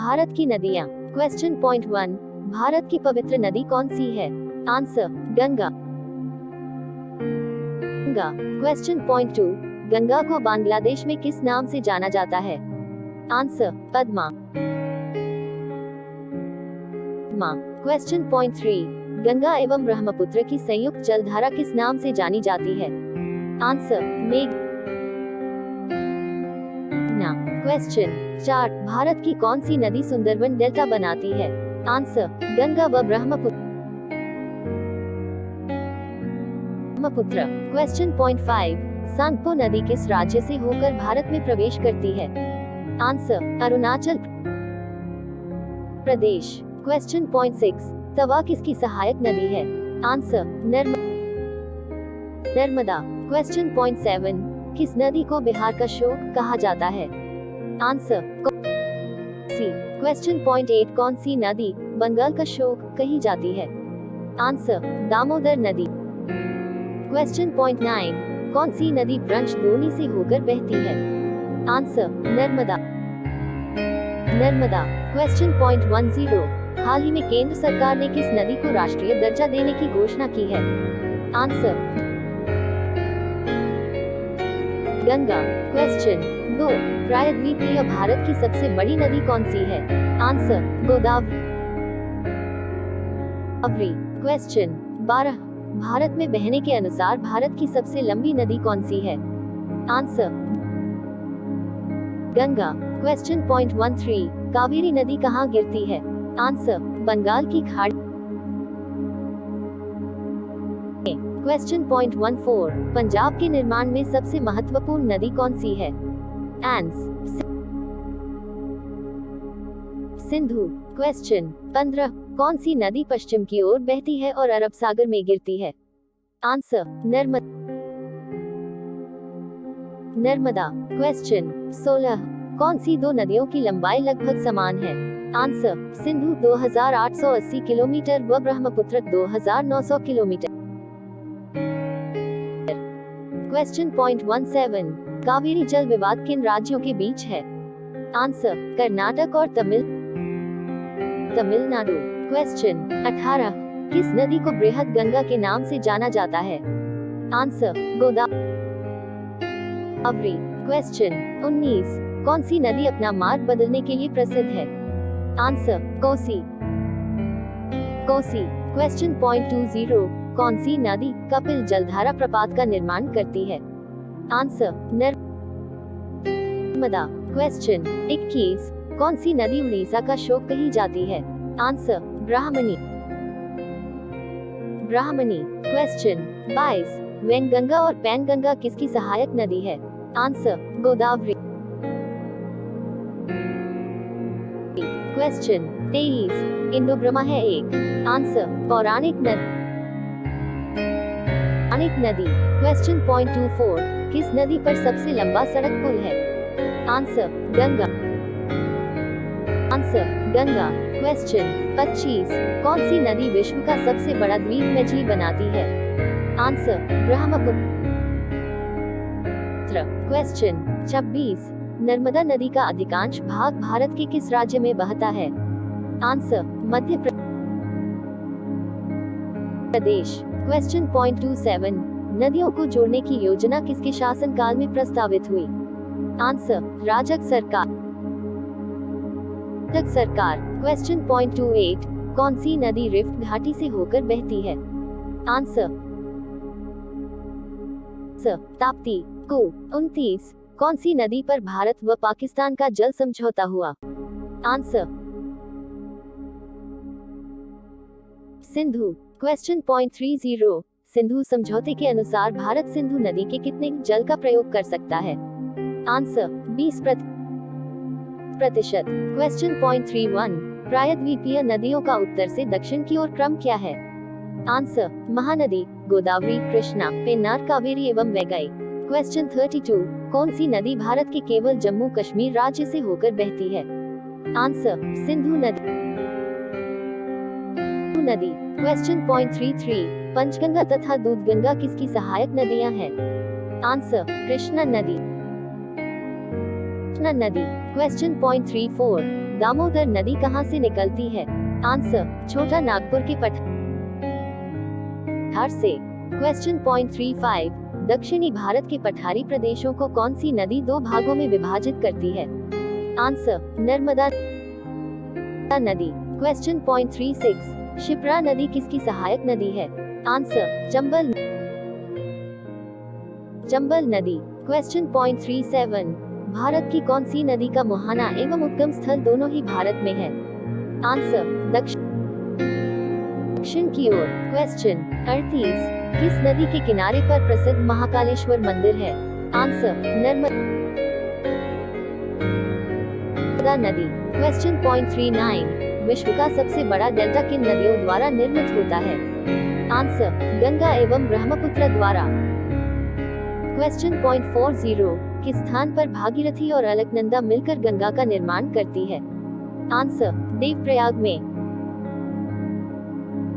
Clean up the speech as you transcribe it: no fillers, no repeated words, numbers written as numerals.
भारत की नदियाँ। Question point 1, Bharat की पवित्र नदी कौन सी है? Answer Ganga. Ganga. Question point 2, Ganga को बांग्लादेश में किस नाम से जाना जाता है? Answer Padma. Question point 3, Ganga एवं ब्रह्मपुत्र की संयुक्त जलधारा किस नाम से जानी जाती है? आंसर मेघना। क्वेश्चन 4, भारत की कौन सी नदी सुंदरबन डेल्टा बनाती है? आंसर गंगा व ब्रह्मपुत्र। क्वेश्चन पॉइंट 5, सांगपो नदी किस राज्य से होकर भारत में प्रवेश करती है? Answer Arunachal Pradesh. Question point 6, तवा किसकी सहायक नदी है? आंसर नर्मदा। क्वेश्चन पॉइंट 7, किस नदी को बिहार का शोक कहा जाता है? आंसर कोसी। क्वेश्चन पॉइंट 8, कौन सी नदी बंगाल का शोक कही जाती है? आंसर दामोदर नदी। क्वेश्चन पॉइंट 9, कौन सी नदी ब्रज दोनी से होकर बहती है? आंसर नर्मदा। क्वेश्चन पॉइंट 10, हाल ही में केंद्र सरकार ने किस नदी को राष्ट्रीय दर्जा देने की घोषणा की है? आंसर गंगा। क्वेश्चन 2, प्रायद्वीपीय भारत की सबसे बड़ी नदी कौन सी है? आंसर गोदावरी। क्वेश्चन 12, भारत में बहने के अनुसार भारत की सबसे लंबी नदी कौन सी है? Answer Ganga. Question point 13, Kaveri नदी कहाँ गिरती है? आंसर बंगाल की खाड़ी। क्वेश्चन पॉइंट 14, पंजाब के निर्माण में सबसे महत्वपूर्ण नदी कौन सी है? आंसर सिंधु। क्वेश्चन 15, कौन सी नदी पश्चिम की ओर बहती है और अरब सागर में गिरती है? आंसर नर्मदा। क्वेश्चन 16, कौन सी दो नदियों की लंबाई लगभग समान है? आंसर सिंधु 2880 किलोमीटर व Brahmaputra 2900 kilometre. Question point 17, Kaveri जल विवाद किन राज्यों के बीच है? आंसर कर्नाटक और तमिलनाडु। क्वेश्चन 18, किस नदी को बृहद गंगा के नाम से जाना जाता है? आंसर गोदावरी। क्वेश्चन 19, कौन सी नदी अपना मार्ग बदलने के लिए प्रसिद्ध है? आंसर कोसी। क्वेश्चन पॉइंट 20, कौन सी नदी कपिल जलधारा प्रपात का निर्माण करती है? आंसर नर्मदा। क्वेश्चन 21, कौन सी नदी उड़ीसा का शोक कही जाती है? आंसर ब्राह्मणी। क्वेश्चन 22, वैनगंगा और पैनगंगा किसकी सहायक नदी है? आंसर गोदावरी। क्वेश्चन 23, इंडो-ब्रह्मा है एक? आंसर पौराणिक नदी। क्वेश्चन पॉइंट 24, किस नदी पर सबसे लंबा सड़क पुल है? आंसर गंगा। क्वेश्चन 25, कौन सी नदी विश्व का सबसे बड़ा द्वीप मछली बनाती है? आंसर ब्रह्मपुत्र। क्वेश्चन 26, नर्मदा नदी का अधिकांश भाग भारत के किस राज्य में बहता है? Answer Madhya Pradesh. Question point 27, नदियों को जोड़ने की योजना किसके शासनकाल में प्रस्तावित हुई? आंसर राजग सरकार। क्वेश्चन पॉइंट 28, कौन सी नदी रिफ्ट घाटी से होकर बहती है? आंसर ताप्ती। 29, कौन सी नदी पर भारत व पाकिस्तान का जल समझौता हुआ? Answer Sindhu. Question point 30, Sindhu समझौते के अनुसार भारत सिंधु नदी के कितने जल का प्रयोग कर सकता है? आंसर 20%। क्वेश्चन पॉइंट 31, प्रायद्वीपीय नदियों का उत्तर से दक्षिण की ओर क्रम क्या है? आंसर महानदी, गोदावरी, कृष्णा, पेन्नार, कावेरी एवं वैगई। क्वेश्चन 32, कौन सी नदी भारत के केवल जम्मू कश्मीर राज्य से होकर बहती है? आंसर सिंधु नदी। क्वेश्चन पॉइंट 33, पंचगंगा तथा दूधगंगा किसकी सहायक नदियां हैं? आंसर कृष्णा नदी। क्वेश्चन पॉइंट 34, दामोदर नदी कहाँ से निकलती है? आंसर, छोटा नागपुर के पठार से। क्वेश्चन पॉइंट 35, दक्षिणी भारत के पठारी प्रदेशों को कौन सी नदी दो भागों में विभाजित करती है? आंसर, नर्मदा नदी। क्वेश्चन पॉइंट 36, शिप्रा नदी किसकी सहायक नदी है? आंसर, चंबल नदी। क्वेश्चन पॉइंट 37, भारत की कौन सी नदी का मुहाना एवं उद्गम स्थल दोनों ही भारत में है? आंसर, दक्षिण की ओर। क्वेश्चन 38, किस नदी के किनारे पर प्रसिद्ध महाकालेश्वर मंदिर है? आंसर, नर्मदा नदी। क्वेश्चन पॉइंट 39, विश्व का सबसे बड़ा डेल्टा किन नदियों द्वारा निर्मित होता है? आंसर, गंगा एवं ब्रह्मपुत्र द्वारा। क्वेश्चन पॉइंट 40, किस स्थान पर भागीरथी और अलकनंदा मिलकर गंगा का निर्माण करती है? आंसर, देवप्रयाग में।